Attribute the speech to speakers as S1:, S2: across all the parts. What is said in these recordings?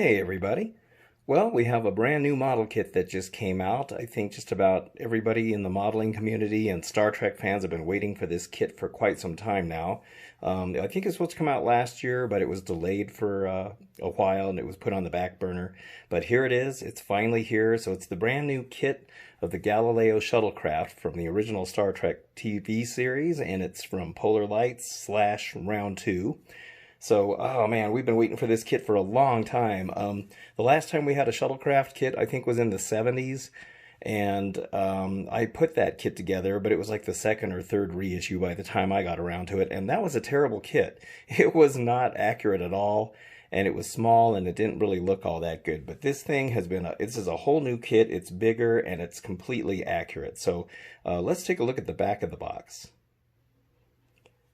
S1: Hey everybody. Well, we have a brand new model kit that just came out. I think just about everybody in the modeling community and Star Trek fans have been waiting for this kit for quite some time now. I think it's supposed to come out last year, but it was delayed for a while and it was put on the back burner. But here it is. It's finally here. So it's the brand new kit of the Galileo Shuttlecraft from the original Star Trek TV series, and it's from Polar Lights / Round 2. So, oh man, we've been waiting for this kit for a long time. The last time we had a shuttlecraft kit, I think, was in the 70s, and I put that kit together, but it was like the second or third reissue by the time I got around to it, and that was a terrible kit. It was not accurate at all, and it was small, and it didn't really look all that good. But this thing has been, this is a whole new kit. It's bigger, and it's completely accurate. So let's take a look at the back of the box.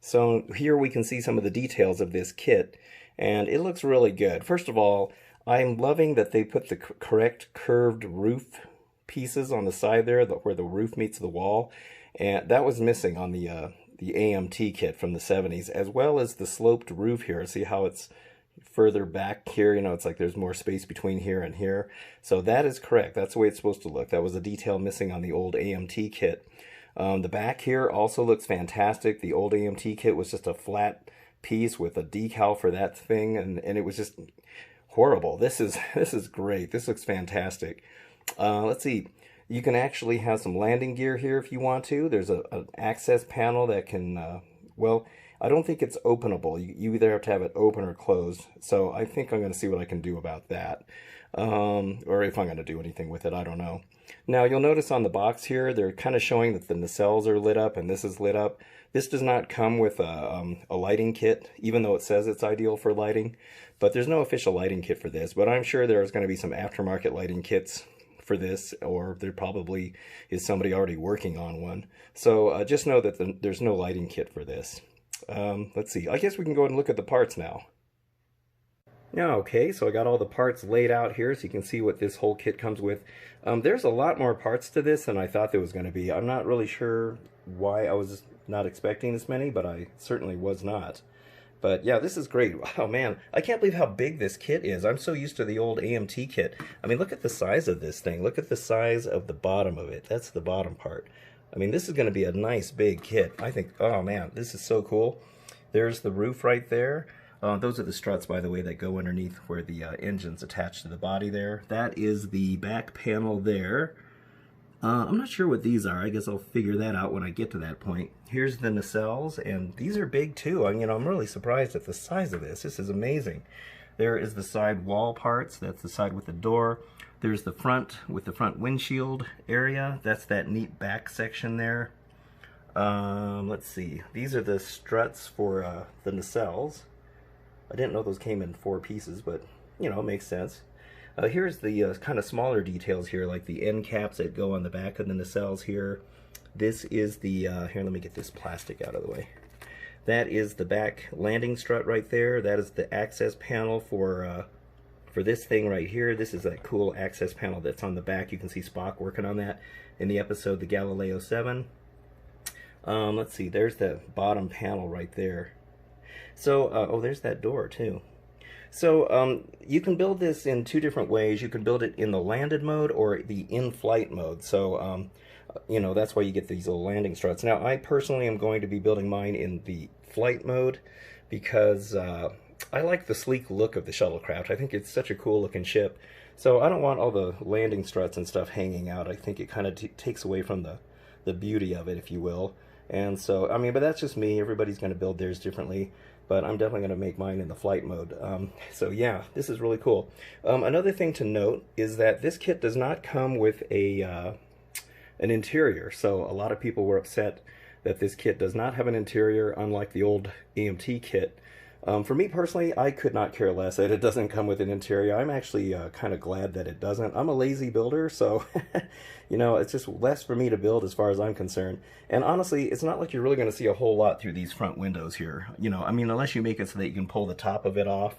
S1: So here we can see some of the details of this kit, and it looks really good. First of all, I'm loving that they put the correct curved roof pieces on the side there, where the roof meets the wall, and that was missing on the AMT kit from the 70s, as well as the sloped roof here. See how it's further back here? You know, it's like there's more space between here and here. So that is correct. That's the way it's supposed to look. That was a detail missing on the old AMT kit. The back here also looks fantastic. The old AMT kit was just a flat piece with a decal for that thing, and it was just horrible. This is great. This looks fantastic. Let's see. You can actually have some landing gear here if you want to. There's an access panel that can, well, I don't think it's openable. You either have to have it open or closed. So I think I'm going to see what I can do about that. Or if I'm going to do anything with it, I don't know. Now you'll notice on the box here, they're kind of showing that the nacelles are lit up and this is lit up. This does not come with a lighting kit, even though it says it's ideal for lighting. But there's no official lighting kit for this. But I'm sure there's going to be some aftermarket lighting kits for this, or there probably is somebody already working on one. So just know that there's no lighting kit for this. Let's see. I guess we can go and look at the parts now. Okay, so I got all the parts laid out here so you can see what this whole kit comes with. There's a lot more parts to this than I thought there was going to be. I'm not really sure why I was not expecting this many, but I certainly was not. But yeah, this is great. Wow, man, I can't believe how big this kit is. I'm so used to the old AMT kit. I mean, look at the size of this thing. Look at the size of the bottom of it. That's the bottom part. I mean, this is going to be a nice big kit. I think, oh man, this is so cool. There's the roof right there. Those are the struts, by the way, that go underneath where the engine's attached to the body there. That is the back panel there. I'm not sure what these are. I guess I'll figure that out when I get to that point. Here's the nacelles, and these are big too. I'm really surprised at the size of this. This is amazing. There is the side wall parts. That's the side with the door. There's the front with the front windshield area. That's that neat back section there. Let's see. These are the struts for the nacelles. I didn't know those came in 4 pieces, but, you know, it makes sense. Here's the kind of smaller details here, like the end caps that go on the back of the nacelles here. This is the, here, let me get this plastic out of the way. That is the back landing strut right there. That is the access panel for this thing right here. This is that cool access panel that's on the back. You can see Spock working on that in the episode The Galileo 7. Let's see, there's the bottom panel right there. So, oh, there's that door too. So, you can build this in 2 different ways. You can build it in the landed mode or the in-flight mode. So, you know, that's why you get these little landing struts. Now, I personally am going to be building mine in the flight mode because I like the sleek look of the shuttlecraft. I think it's such a cool looking ship. So I don't want all the landing struts and stuff hanging out. I think it kind of takes away from the beauty of it, if you will. And so, I mean, but that's just me. Everybody's going to build theirs differently. But I'm definitely going to make mine in the flight mode. So yeah, this is really cool. Another thing to note is that this kit does not come with an interior. So a lot of people were upset that this kit does not have an interior, unlike the old AMT kit. For me personally, I could not care less that it doesn't come with an interior. I'm actually kind of glad that it doesn't. I'm a lazy builder, so you know, it's just less for me to build as far as I'm concerned. And honestly, it's not like you're really going to see a whole lot through these front windows here. You know, I mean, unless you make it so that you can pull the top of it off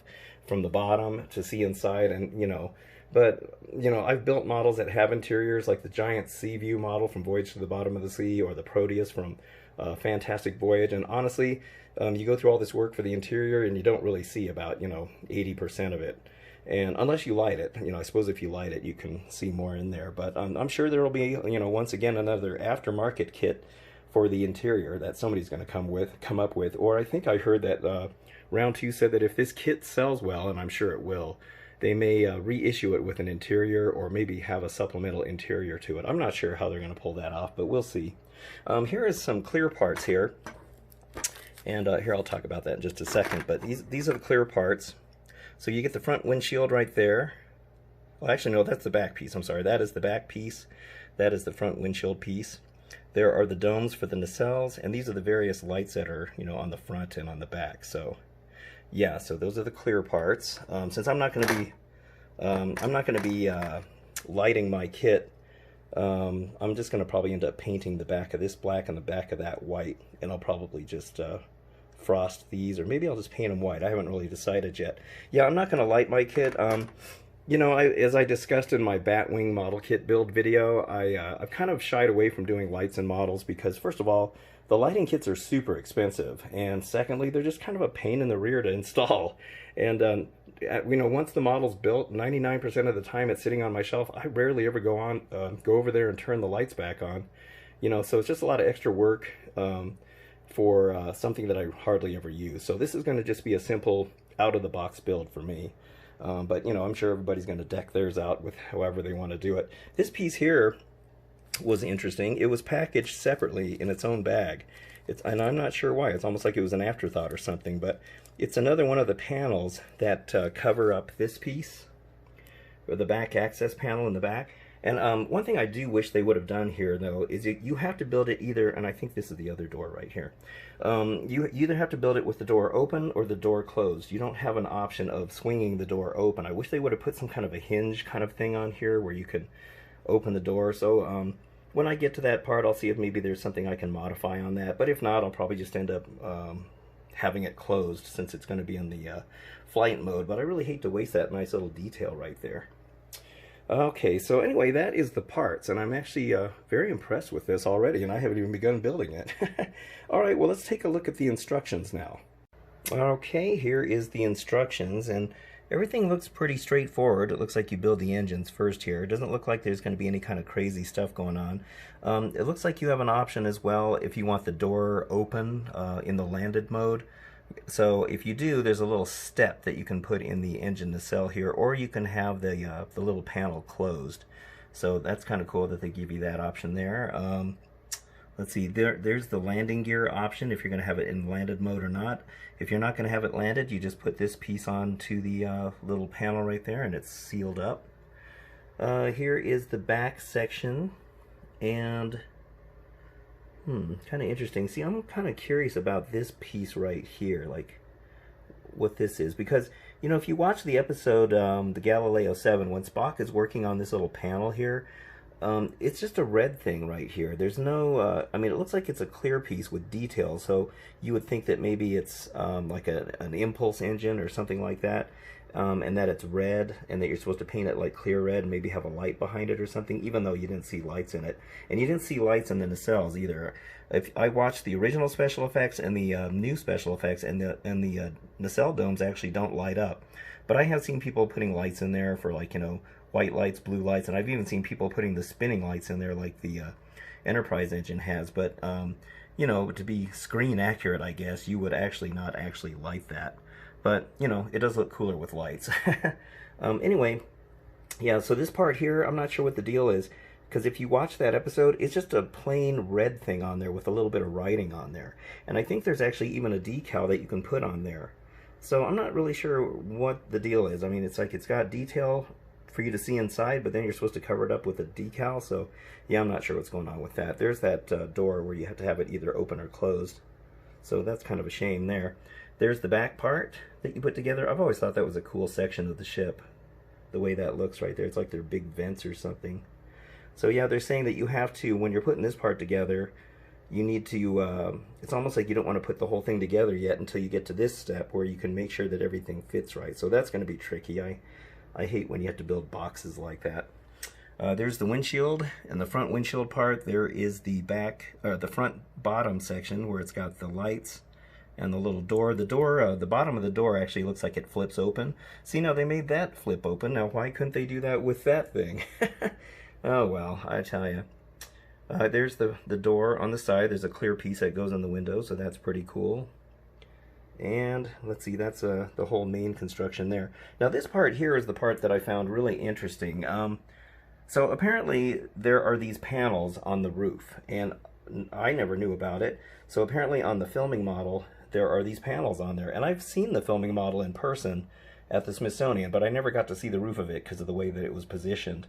S1: from the bottom to see inside, and you know. But, you know, I've built models that have interiors, like the giant Sea View model from Voyage to the Bottom of the Sea, or the Proteus from Fantastic Voyage, and honestly, you go through all this work for the interior and you don't really see about, you know, 80% of it. And unless you light it, I suppose if you light it, you can see more in there. But I'm sure there will be, once again, another aftermarket kit for the interior that somebody's going to come up with. Or I think I heard that Round 2 said that if this kit sells well, and I'm sure it will, they may reissue it with an interior, or maybe have a supplemental interior to it. I'm not sure how they're going to pull that off, but we'll see. Here is some clear parts here. And here, I'll talk about that in just a second. But these are the clear parts. So you get the front windshield right there. Well, actually, no, that's the back piece. I'm sorry. That is the back piece. That is the front windshield piece. There are the domes for the nacelles, and these are the various lights that are, on the front and on the back. So, yeah. So those are the clear parts. Since I'm not going to be, lighting my kit, I'm just going to probably end up painting the back of this black and the back of that white, and I'll probably just frost these, or maybe I'll just paint them white. I haven't really decided yet. Yeah, I'm not going to light my kit. As I discussed in my Batwing model kit build video, I've kind of shied away from doing lights and models because, first of all, the lighting kits are super expensive, and secondly, they're just kind of a pain in the rear to install. And once the model's built, 99% of the time it's sitting on my shelf. I rarely ever go over there and turn the lights back on. So it's just a lot of extra work for something that I hardly ever use. So this is going to just be a simple out-of-the-box build for me. But I'm sure everybody's going to deck theirs out with however they want to do it. This piece here was interesting. It was packaged separately in its own bag. And I'm not sure why. It's almost like it was an afterthought or something. But it's another one of the panels that cover up this piece, or the back access panel in the back. And one thing I do wish they would have done here, though, is you have to build it either, and I think this is the other door right here. You either have to build it with the door open or the door closed. You don't have an option of swinging the door open. I wish they would have put some kind of a hinge kind of thing on here where you could open the door. So when I get to that part, I'll see if maybe there's something I can modify on that. But if not, I'll probably just end up having it closed since it's going to be in the flight mode. But I really hate to waste that nice little detail right there. Okay, so anyway, that is the parts, and I'm actually very impressed with this already, and I haven't even begun building it. Alright, well, let's take a look at the instructions now. Okay, here is the instructions, and everything looks pretty straightforward. It looks like you build the engines first here. It doesn't look like there's going to be any kind of crazy stuff going on. It looks like you have an option as well if you want the door open in the landed mode. So if you do, there's a little step that you can put in the engine nacelle here, or you can have the little panel closed. So that's kind of cool that they give you that option there. Let's see, there's the landing gear option if you're going to have it in landed mode or not. If you're not going to have it landed, you just put this piece onto the little panel right there, and it's sealed up. Here is the back section, and kind of interesting. See, I'm kind of curious about this piece right here, like what this is, because if you watch the episode the Galileo 7, when Spock is working on this little panel here, it's just a red thing right here. There's no I mean, it looks like it's a clear piece with details, so you would think that maybe it's like an impulse engine or something like that, and that it's red, and that you're supposed to paint it like clear red and maybe have a light behind it or something, even though you didn't see lights in it. And you didn't see lights in the nacelles either. If I watched the original special effects and the new special effects, and the nacelle domes actually don't light up. But I have seen people putting lights in there for, like, white lights, blue lights, and I've even seen people putting the spinning lights in there like the Enterprise engine has. But, to be screen accurate, I guess, you would actually not actually light that. But, it does look cooler with lights. Anyway, yeah, so this part here, I'm not sure what the deal is, because if you watch that episode, it's just a plain red thing on there with a little bit of writing on there. And I think there's actually even a decal that you can put on there. So I'm not really sure what the deal is. I mean, it's like it's got detail for you to see inside, but then you're supposed to cover it up with a decal. So, yeah, I'm not sure what's going on with that. There's that door where you have to have it either open or closed. So that's kind of a shame there. There's the back part that you put together. I've always thought that was a cool section of the ship, the way that looks right there. It's like they're big vents or something. So yeah, they're saying that you have to, when you're putting this part together, you need to, it's almost like you don't want to put the whole thing together yet until you get to this step where you can make sure that everything fits right. So that's going to be tricky. I hate when you have to build boxes like that. There's the windshield, and the front windshield part. There is the back, or the front bottom section where it's got the lights And the little door, the bottom of the door actually looks like it flips open. See, now they made that flip open. Now, why couldn't they do that with that thing? Oh, well, I tell you. There's the door on the side. There's a clear piece that goes in the window, so that's pretty cool. And let's see, that's the whole main construction there. Now, this part here is the part that I found really interesting. So apparently there are these panels on the roof, and I never knew about it. So apparently on the filming model, there are these panels on there. And I've seen the filming model in person at the Smithsonian, but I never got to see the roof of it because of the way that it was positioned.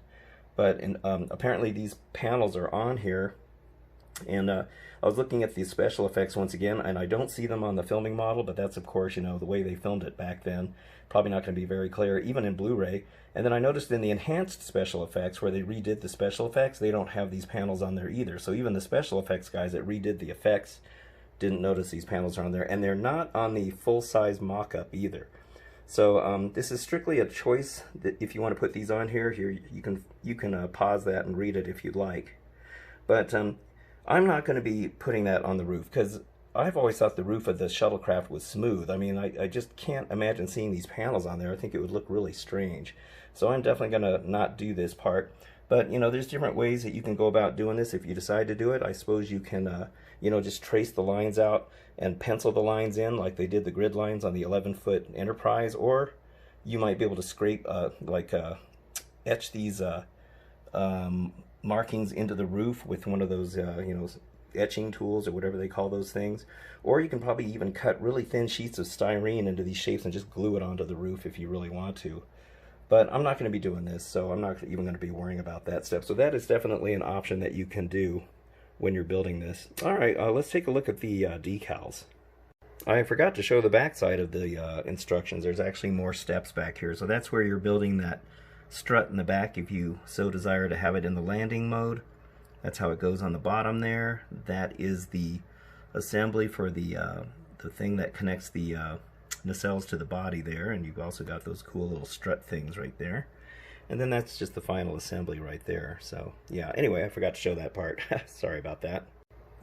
S1: But apparently these panels are on here. And I was looking at the special effects once again, and I don't see them on the filming model, but that's, of course, you know, the way they filmed it back then. Probably not going to be very clear, even in Blu-ray. And then I noticed in the enhanced special effects, where they redid the special effects, they don't have these panels on there either. So even the special effects guys that redid the effects didn't notice these panels are on there. And they're not on the full-size mock-up either. So this is strictly a choice. That if you want to put these on here, you can pause that and read it if you'd like. But I'm not going to be putting that on the roof, because I've always thought the roof of the Shuttlecraft was smooth. I mean, I just can't imagine seeing these panels on there. I think it would look really strange. So I'm definitely going to not do this part. But, you know, there's different ways that you can go about doing this if you decide to do it. I suppose you can, you know, just trace the lines out and pencil the lines in like they did the grid lines on the 11-foot Enterprise. Or you might be able to scrape, etch these markings into the roof with one of those, you know, etching tools or whatever they call those things. Or you can probably even cut really thin sheets of styrene into these shapes and just glue it onto the roof if you really want to. But I'm not going to be doing this, so I'm not even going to be worrying about that step. So that is definitely an option that you can do when you're building this. All right, let's take a look at the decals. I forgot to show the back side of the instructions. There's actually more steps back here. So that's where you're building that strut in the back if you so desire to have it in the landing mode. That's how it goes on the bottom there. That is the assembly for the thing that connects the nacelles to the body there, and you've also got those cool little strut things right there. And then that's just the final assembly right there. So yeah, anyway, I forgot to show that part. Sorry about that.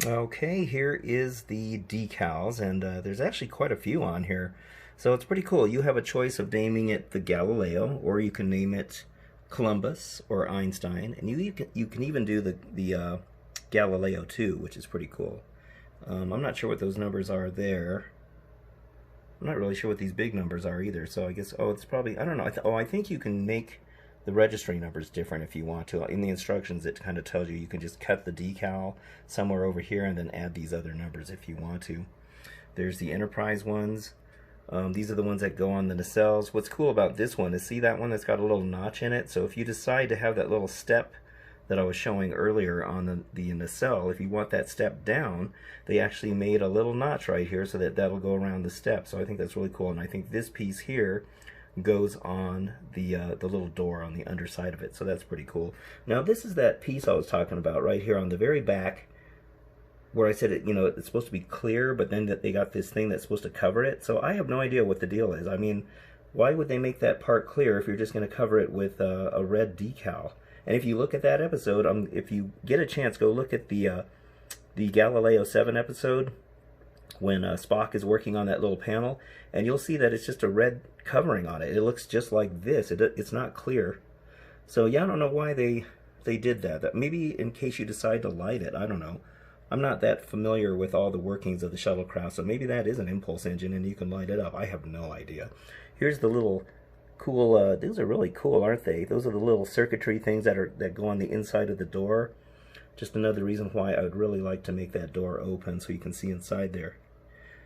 S1: Okay, here is the decals, and there's actually quite a few on here. So it's pretty cool. You have a choice of naming it the Galileo, or you can name it Columbus or Einstein, and you can even do the Galileo 2, which is pretty cool. I'm not sure what those numbers are there. I'm not really sure what these big numbers are either, so I guess, oh, it's probably, I don't know. I think you can make the registry numbers different if you want to. In the instructions, it kind of tells you can just cut the decal somewhere over here and then add these other numbers if you want to. There's the Enterprise ones. These are the ones that go on the nacelles. What's cool about this one is, see that one that's got a little notch in it? So if you decide to have that little step that I was showing earlier on the nacelle, if you want that step down, they actually made a little notch right here so that that'll go around the step. So I think that's really cool, and I think this piece here goes on the little door on the underside of it, so that's pretty cool. Now this is that piece I was talking about right here on the very back, where I said it, you know, it's supposed to be clear, but then that they got this thing that's supposed to cover it. So I have no idea what the deal is. I mean, why would they make that part clear if you're just going to cover it with a red decal? And if you look at that episode, if you get a chance, go look at the Galileo 7 episode when Spock is working on that little panel, and you'll see that it's just a red covering on it. It looks just like this. It's not clear. So yeah, I don't know why they did that. Maybe in case you decide to light it. I don't know. I'm not that familiar with all the workings of the shuttlecraft, so maybe that is an impulse engine and you can light it up. I have no idea. Here's the little cool, those are really cool, aren't they? Those are the little circuitry things that go on the inside of the door. Just another reason why I would really like to make that door open so you can see inside there.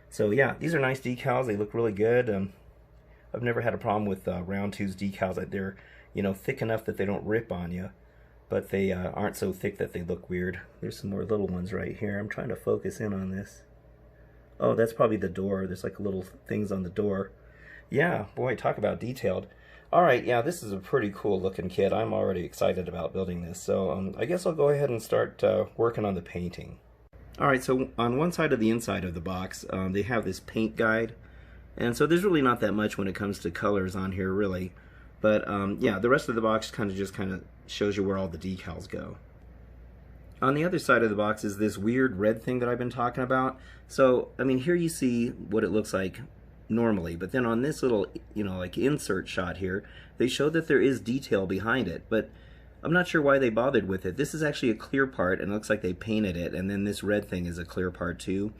S1: So yeah, these are nice decals. They look really good. I've never had a problem with Round 2's decals. They're, you know, thick enough that they don't rip on you, but they aren't so thick that they look weird. There's some more little ones right here. I'm trying to focus in on this. Oh, that's probably the door. There's like little things on the door. Yeah, boy, talk about detailed. Alright, yeah, this is a pretty cool looking kit. I'm already excited about building this, so I guess I'll go ahead and start working on the painting. Alright, so on one side of the inside of the box, they have this paint guide, and so there's really not that much when it comes to colors on here, really. But yeah, the rest of the box kind of shows you where all the decals go. On the other side of the box is this weird red thing that I've been talking about. So, I mean, here you see what it looks like normally, but then on this little, you know, like insert shot here, they show that there is detail behind it, but I'm not sure why they bothered with it. This is actually a clear part, and it looks like they painted it, and then this red thing is a clear part too.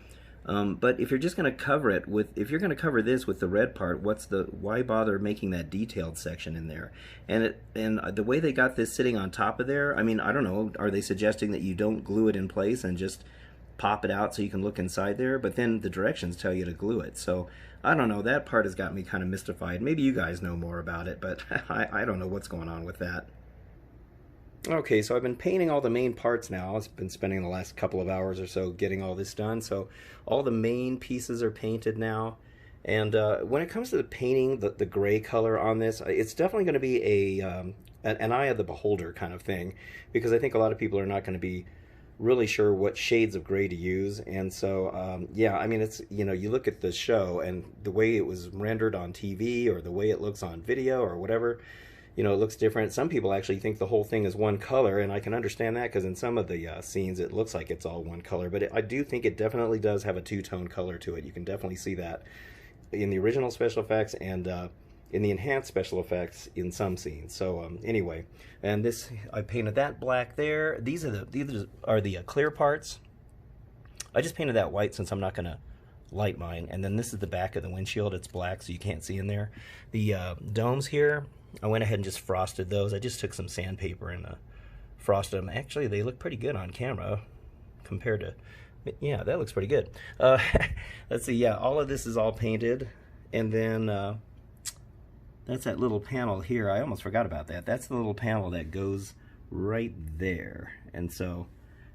S1: But if you're just going to cover it with, if you're going to cover this with the red part, why bother making that detailed section in there? And the way they got this sitting on top of there, I mean, I don't know, are they suggesting that you don't glue it in place and just pop it out so you can look inside there? But then the directions tell you to glue it. So I don't know, that part has got me kind of mystified. Maybe you guys know more about it, but I don't know what's going on with that. Okay, so I've been painting all the main parts now. I've been spending the last couple of hours or so getting all this done. So all the main pieces are painted now. And when it comes to the painting, the gray color on this, it's definitely going to be an eye of the beholder kind of thing, because I think a lot of people are not going to be really sure what shades of gray to use. And so, yeah, I mean, it's, you know, you look at the show and the way it was rendered on TV or the way it looks on video or whatever, you know, it looks different. Some people actually think the whole thing is one color, and I can understand that because in some of the scenes it looks like it's all one color, but I do think it definitely does have a two-tone color to it. You can definitely see that in the original special effects and in the enhanced special effects in some scenes. So anyway, and this, I painted that black there. These are the clear parts. I just painted that white since I'm not going to light mine. And then this is the back of the windshield. It's black, so you can't see in there. The domes here, I went ahead and just frosted those. I just took some sandpaper and frosted them. Actually, they look pretty good on camera compared to, yeah, that looks pretty good. Let's see, yeah, all of this is all painted. And then that's that little panel here. I almost forgot about that. That's the little panel that goes right there. And so,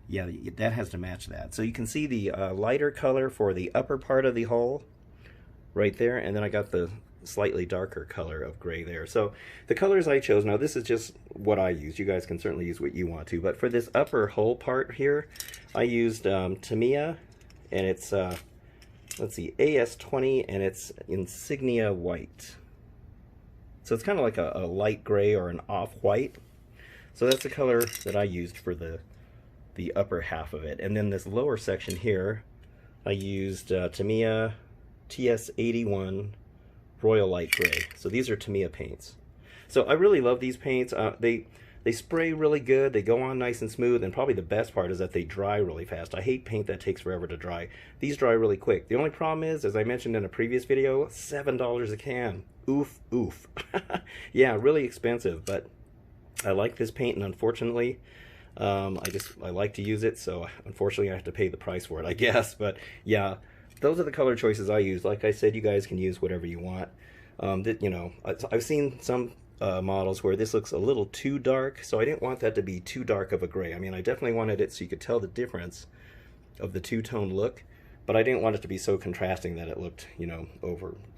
S1: yeah, that has to match that. So you can see the lighter color for the upper part of the hull right there. And then I got the slightly darker color of gray there. So the colors I chose, now this is just what I use. You guys can certainly use what you want to. But for this upper hull part here, I used Tamiya, and it's, let's see, AS20, and it's Insignia White. So it's kind of like a light gray or an off-white. So that's the color that I used for the upper half of it. And then this lower section here, I used Tamiya TS81 Royal Light Gray. So these are Tamiya paints. So I really love these paints. They spray really good, they go on nice and smooth, and probably the best part is that they dry really fast. I hate paint that takes forever to dry. These dry really quick. The only problem is, as I mentioned in a previous video, $7 a can. Oof, oof. Yeah, really expensive, but I like this paint, and unfortunately, I like to use it, so unfortunately I have to pay the price for it, I guess. But yeah, those are the color choices I use. Like I said, you guys can use whatever you want. You know, I've seen some models where this looks a little too dark, so I didn't want that to be too dark of a gray. I mean, I definitely wanted it so you could tell the difference of the two-tone look, but I didn't want it to be so contrasting that it looked, you know,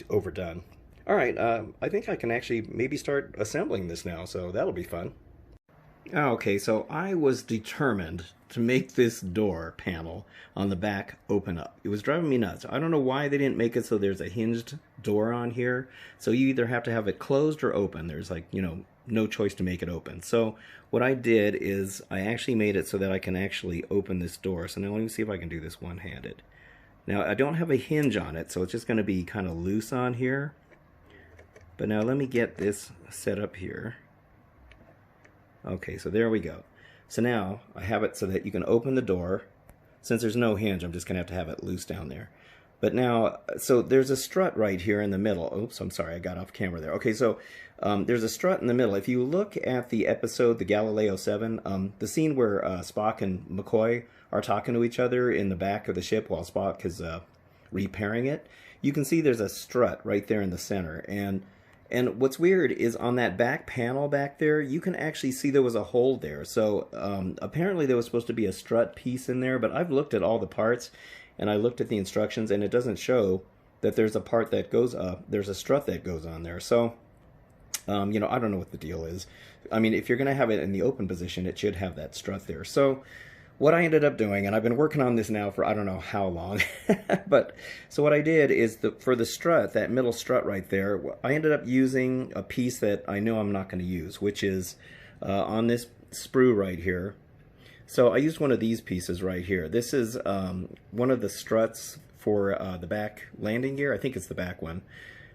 S1: overdone. All right, I think I can actually maybe start assembling this now, so that'll be fun. Okay, so I was determined to make this door panel on the back open up. It was driving me nuts. I don't know why they didn't make it so there's a hinged door on here. So you either have to have it closed or open. There's like, you know, no choice to make it open. So what I did is I actually made it so that I can actually open this door. So now let me see if I can do this one-handed. Now I don't have a hinge on it, so it's just going to be kind of loose on here. But now let me get this set up here. Okay, so there we go. So now I have it so that you can open the door. Since there's no hinge, I'm just going to have it loose down there. But now, so there's a strut right here in the middle. Oops, I'm sorry, I got off camera there. Okay, so there's a strut in the middle. If you look at the episode, the Galileo 7, the scene where Spock and McCoy are talking to each other in the back of the ship while Spock is repairing it, you can see there's a strut right there in the center. And what's weird is on that back panel back there, you can actually see there was a hole there. So apparently there was supposed to be a strut piece in there, but I've looked at all the parts and I looked at the instructions and it doesn't show that there's a part that goes up. There's a strut that goes on there. So, you know, I don't know what the deal is. I mean, if you're going to have it in the open position, it should have that strut there. So what I ended up doing, and I've been working on this now for I don't know how long, but so what I did is for the strut, that middle strut right there, I ended up using a piece that I know I'm not going to use, which is on this sprue right here. So I used one of these pieces right here. This is one of the struts for the back landing gear. I think it's the back one.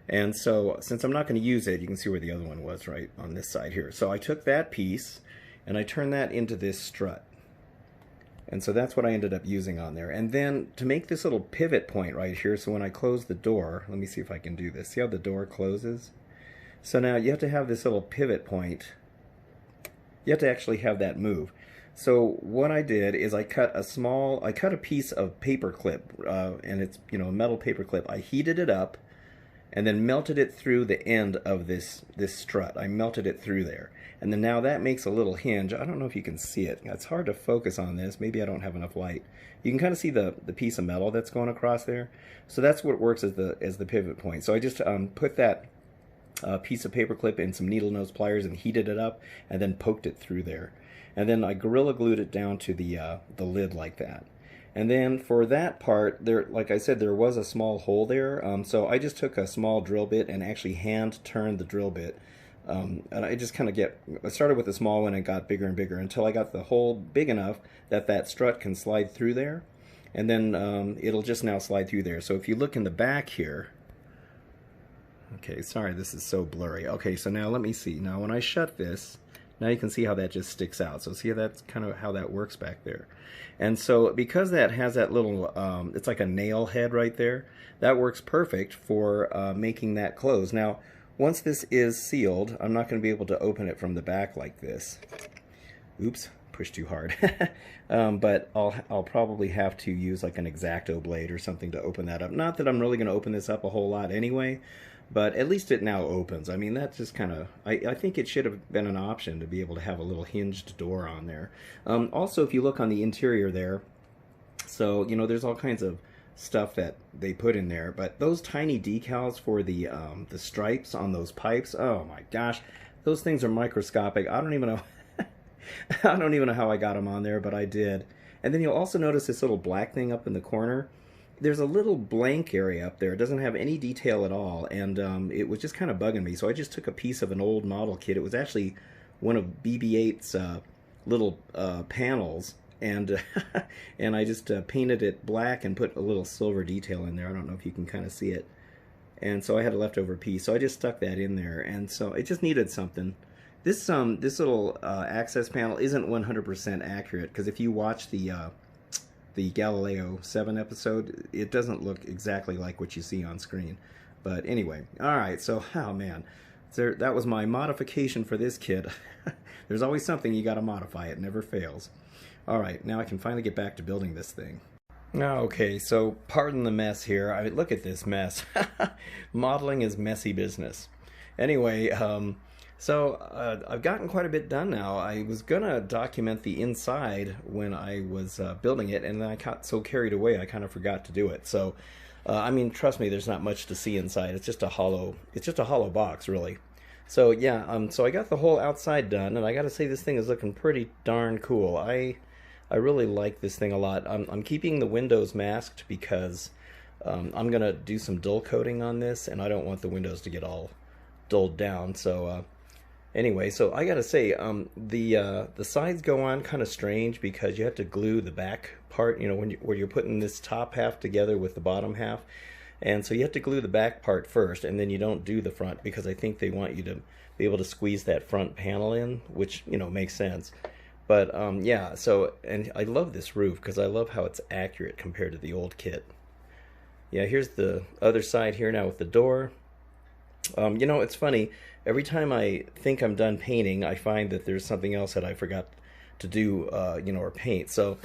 S1: And so since I'm not going to use it, you can see where the other one was right on this side here. So I took that piece and I turned that into this strut. And so that's what I ended up using on there. And then to make this little pivot point right here, so when I close the door, let me see if I can do this. See how the door closes? So now you have to have this little pivot point. You have to actually have that move. So what I did is I cut a piece of paper clip, and it's, you know, a metal paper clip. I heated it up and then melted it through the end of this strut. I melted it through there. And then now that makes a little hinge. I don't know if you can see it. It's hard to focus on this. Maybe I don't have enough light. You can kind of see the piece of metal that's going across there. So that's what works as the pivot point. So I just put that piece of paper clip in some needle nose pliers and heated it up and then poked it through there. And then I Gorilla Glued it down to the lid like that. And then for that part, there, like I said, there was a small hole there. So I just took a small drill bit and actually hand turned the drill bit. And I just kind of I started with a small one and got bigger and bigger until I got the hole big enough that strut can slide through there. And then it'll just now slide through there. So if you look in the back here, okay, sorry, this is so blurry. Okay, so now let me see. Now when I shut this, now you can see how that just sticks out. So see how that's kind of how that works back there. And so because that has that little, it's like a nail head right there, that works perfect for making that close. Now, once this is sealed, I'm not going to be able to open it from the back like this. Oops, pushed too hard. But I'll probably have to use like an X-Acto blade or something to open that up. Not that I'm really going to open this up a whole lot anyway, but at least it now opens. I mean, that's just kind of, I think it should have been an option to be able to have a little hinged door on there. Also, if you look on the interior there, so, you know, there's all kinds of stuff that they put in there, but those tiny decals for the stripes on those pipes, oh my gosh, those things are microscopic. I don't even know, I don't even know how I got them on there, but I did. And then you'll also notice this little black thing up in the corner. There's a little blank area up there. It doesn't have any detail at all, and it was just kind of bugging me. So I just took a piece of an old model kit. It was actually one of BB-8's little panels, and and I just painted it black and put a little silver detail in there. I don't know if you can kind of see it. And so I had a leftover piece, so I just stuck that in there, and so it just needed something. This little access panel isn't 100% accurate, because if you watch the Galileo 7 episode, it doesn't look exactly like what you see on screen. But anyway, alright, so, oh man, that was my modification for this kit. There's always something you gotta modify, it never fails. Alright, now I can finally get back to building this thing. Okay, so pardon the mess here. I mean, look at this mess. Modeling is messy business. Anyway, so I've gotten quite a bit done now. I was going to document the inside when I was building it, and then I got so carried away I kind of forgot to do it. So, I mean, trust me, there's not much to see inside. It's just a hollow box, really. So yeah, so I got the whole outside done, and I got to say this thing is looking pretty darn cool. I really like this thing a lot. I'm keeping the windows masked because I'm going to do some dull coating on this, and I don't want the windows to get all dulled down. So anyway, so I gotta say, the sides go on kind of strange because you have to glue the back part, you know, where you're putting this top half together with the bottom half, and so you have to glue the back part first, and then you don't do the front because I think they want you to be able to squeeze that front panel in, which, you know, makes sense. But yeah, so, and I love this roof because I love how it's accurate compared to the old kit. Yeah, here's the other side here now with the door. You know, it's funny, every time I think I'm done painting, I find that there's something else that I forgot to do, you know, or paint. So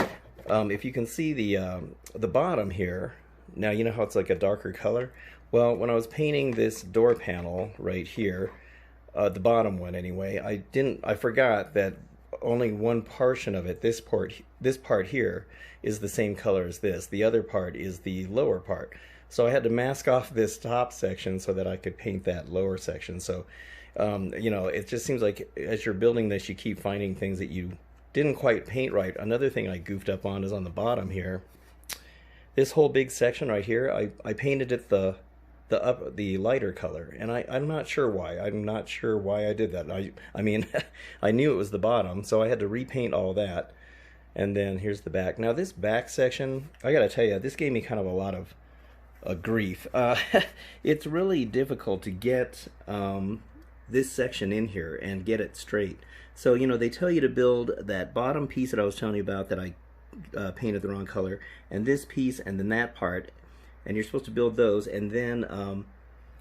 S1: if you can see the bottom here, now you know how it's like a darker color? Well, when I was painting this door panel right here, the bottom one anyway, I forgot that only one portion of it, this part here, is the same color as this. The other part is the lower part. So I had to mask off this top section so that I could paint that lower section. So, you know, it just seems like as you're building this, you keep finding things that you didn't quite paint right. Another thing I goofed up on is on the bottom here. This whole big section right here, I painted it the lighter color, and I'm not sure why. I'm not sure why I did that. I mean, I knew it was the bottom, so I had to repaint all that. And then here's the back. Now this back section, I gotta tell you, this gave me kind of a lot of grief. It's really difficult to get this section in here and get it straight. So, you know, they tell you to build that bottom piece that I was telling you about that I painted the wrong color, and this piece, and then that part, and you're supposed to build those, and then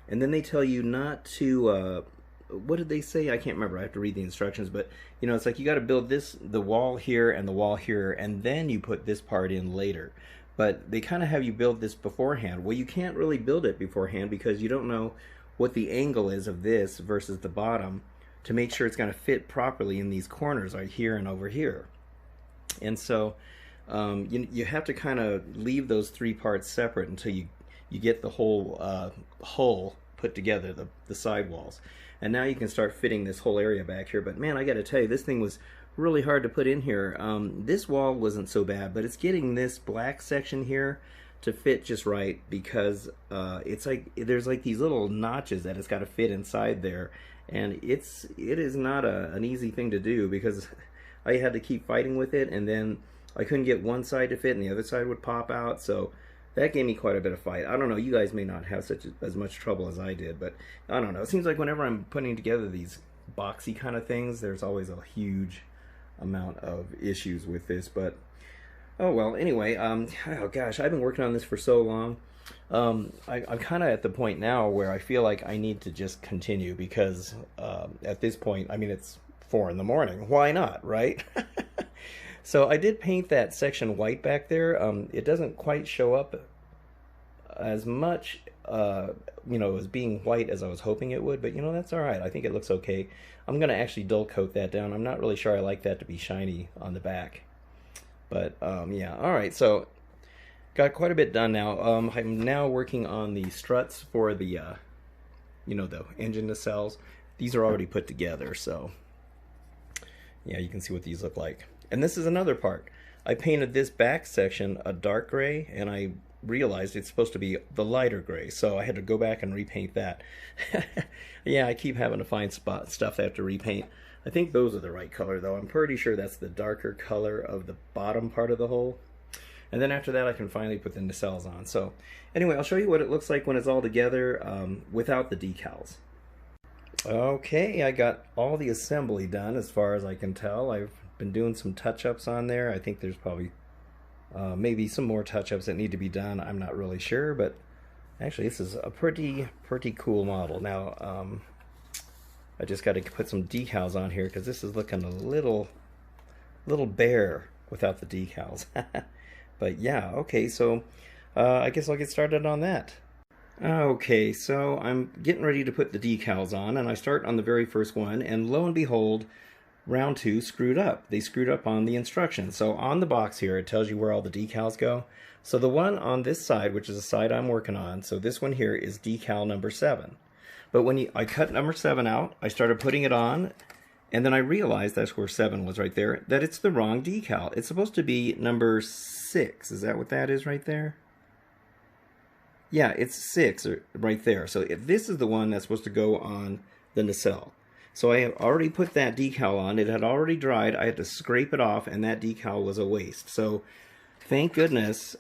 S1: they tell you not to, what did they say? I can't remember. I have to read the instructions, but you know, it's like you got to build the wall here and the wall here, and then you put this part in later. But they kind of have you build this beforehand. Well, you can't really build it beforehand because you don't know what the angle is of this versus the bottom to make sure it's going to fit properly in these corners right here and over here. And so you have to kind of leave those three parts separate until you get the whole hull put together, the sidewalls. And now you can start fitting this whole area back here. But man, I got to tell you, this thing was really hard to put in here. This wall wasn't so bad, but it's getting this black section here to fit just right, because it's like there's like these little notches that it's got to fit inside there, and it is not an easy thing to do, because I had to keep fighting with it, and then I couldn't get one side to fit and the other side would pop out. So that gave me quite a bit of fight. I don't know, you guys may not have as much trouble as I did, but I don't know. It seems like whenever I'm putting together these boxy kind of things, there's always a huge amount of issues with this. But oh well. Anyway, oh gosh, I've been working on this for so long. I'm kind of at the point now where I feel like I need to just continue, because at this point, I mean, it's 4 in the morning. Why not, right? So I did paint that section white back there. It doesn't quite show up as much, you know, as being white as I was hoping it would, but you know, that's all right. I think it looks okay. I'm going to actually dull coat that down. I'm not really sure I like that to be shiny on the back. But yeah, all right. So got quite a bit done now. I'm now working on the struts for the, you know, the engine nacelles. These are already put together, so yeah, you can see what these look like. And this is another part. I painted this back section a dark gray, and I realized it's supposed to be the lighter gray, so I had to go back and repaint that. Yeah, I keep having to find stuff I have to repaint. I think those are the right color, though. I'm pretty sure that's the darker color of the bottom part of the hole. And then after that, I can finally put the nacelles on. So anyway, I'll show you what it looks like when it's all together without the decals. Okay, I got all the assembly done as far as I can tell. I've been doing some touch-ups on there. I think there's probably maybe some more touch-ups that need to be done. I'm not really sure, but actually this is a pretty cool model. Now I just got to put some decals on here because this is looking a little bare without the decals. But yeah, okay, so I guess I'll get started on that. Okay, so I'm getting ready to put the decals on, and I start on the very first one, and lo and behold, round 2 screwed up. They screwed up on the instructions. So on the box here, it tells you where all the decals go. So the one on this side, which is the side I'm working on, so this one here is decal number 7. But when I cut number 7 out, I started putting it on, and then I realized, that's where 7 was right there, that it's the wrong decal. It's supposed to be number 6. Is that what that is right there? Yeah, it's 6 right there. So if this is the one that's supposed to go on the nacelle. So I have already put that decal on. It had already dried. I had to scrape it off, and that decal was a waste. So thank goodness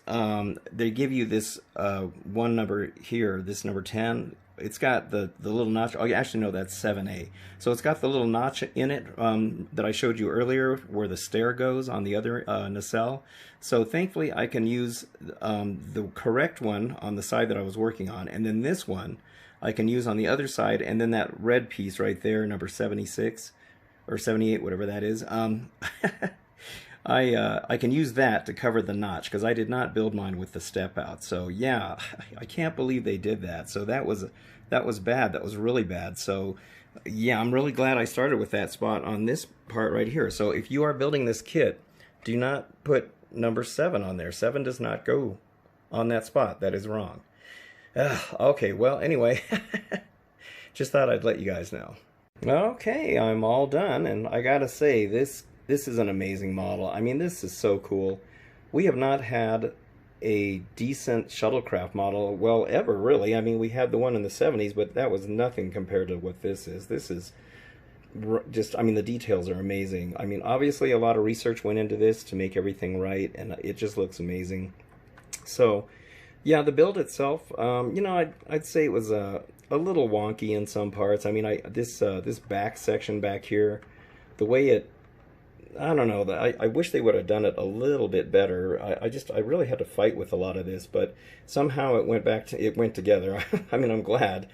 S1: they give you this one number here, this number 10. It's got the little notch. Oh, actually, no, that's 7A. So it's got the little notch in it that I showed you earlier where the stair goes on the other nacelle. So thankfully, I can use the correct one on the side that I was working on. And then this one, I can use on the other side. And then that red piece right there, number 76 or 78, whatever that is. I can use that to cover the notch because I did not build mine with the step out. So yeah, I can't believe they did that. So that was bad. That was really bad. So yeah, I'm really glad I started with that spot on this part right here. So if you are building this kit, do not put number 7 on there. 7 does not go on that spot. That is wrong. Okay, well anyway, just thought I'd let you guys know. Okay, I'm all done, and I gotta say, this is an amazing model. I mean, this is so cool. We have not had a decent shuttlecraft model, well, ever, really. I mean, we had the one in the 70s, but that was nothing compared to what this is. This is just, I mean, the details are amazing. I mean, obviously a lot of research went into this to make everything right, and it just looks amazing. So, yeah, the build itself, you know, I'd say it was a little wonky in some parts. I mean, this back section back here, the way it, I don't know, I wish they would have done it a little bit better. I really had to fight with a lot of this, but somehow it went together. I mean, I'm glad.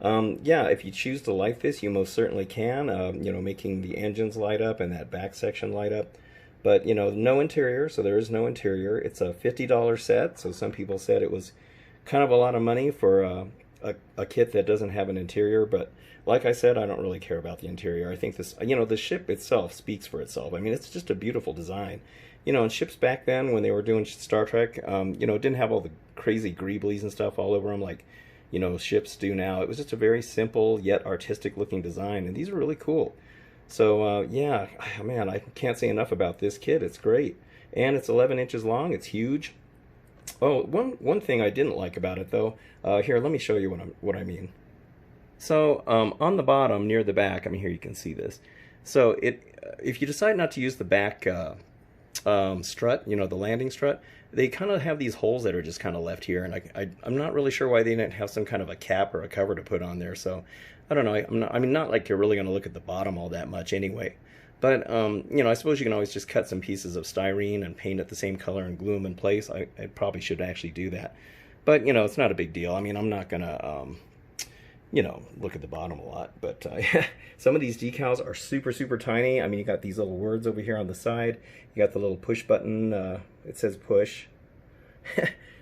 S1: Yeah, if you choose to light this, you most certainly can, you know, making the engines light up and that back section light up. But, you know, no interior, so there is no interior. It's a $50 set, so some people said it was kind of a lot of money for a kit that doesn't have an interior. But like I said, I don't really care about the interior. I think this, you know, the ship itself speaks for itself. I mean, it's just a beautiful design. You know, and ships back then, when they were doing Star Trek, you know, didn't have all the crazy greeblies and stuff all over them like, you know, ships do now. It was just a very simple yet artistic looking design, and these are really cool. So, yeah, man, I can't say enough about this kit. It's great. And it's 11 inches long. It's huge. Oh, one thing I didn't like about it, though, here, let me show you what I mean. So, on the bottom, near the back, I mean, here you can see this. So, if you decide not to use the back strut, you know, the landing strut, they kind of have these holes that are just kind of left here, and I'm not really sure why they didn't have some kind of a cap or a cover to put on there. So I don't know. I mean, not like you're really going to look at the bottom all that much anyway. But you know, I suppose you can always just cut some pieces of styrene and paint it the same color and glue them in place. I probably should actually do that. But you know, it's not a big deal. I mean, I'm not gonna you know, look at the bottom a lot. But some of these decals are super, super tiny. I mean, you got these little words over here on the side. You got the little push button. It says push.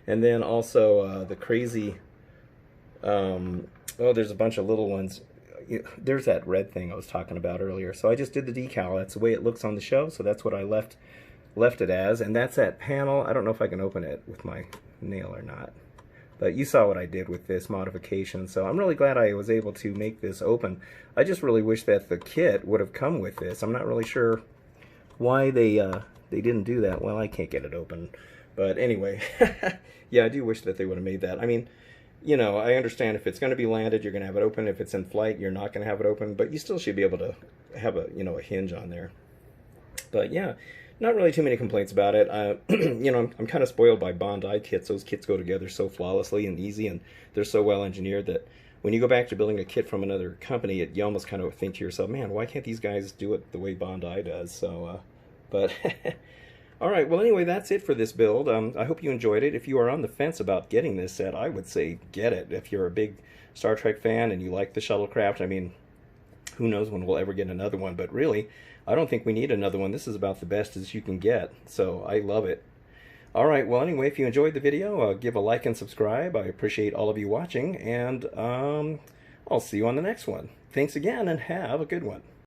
S1: And then also the crazy, oh, there's a bunch of little ones. There's that red thing I was talking about earlier. So I just did the decal. That's the way it looks on the show. So that's what I left it as. And that's that panel. I don't know if I can open it with my nail or not. But you saw what I did with this modification, so I'm really glad I was able to make this open. I just really wish that the kit would have come with this. I'm not really sure why they didn't do that. Well, I can't get it open. But anyway, yeah, I do wish that they would have made that. I mean, you know, I understand if it's going to be landed, you're going to have it open. If it's in flight, you're not going to have it open. But you still should be able to have a, you know, a hinge on there. But yeah, not really too many complaints about it. You know, I'm kind of spoiled by Bondi kits. Those kits go together so flawlessly and easy, and they're so well engineered that when you go back to building a kit from another company, you almost kind of think to yourself, man, why can't these guys do it the way Bondi does? So, but all right, well, anyway, that's it for this build. I hope you enjoyed it. If you are on the fence about getting this set, I would say get it. If you're a big Star Trek fan and you like the Shuttlecraft, I mean, who knows when we'll ever get another one, but really, I don't think we need another one. This is about the best as you can get, so I love it. All right, well, anyway, if you enjoyed the video, give a like and subscribe. I appreciate all of you watching, and I'll see you on the next one. Thanks again, and have a good one.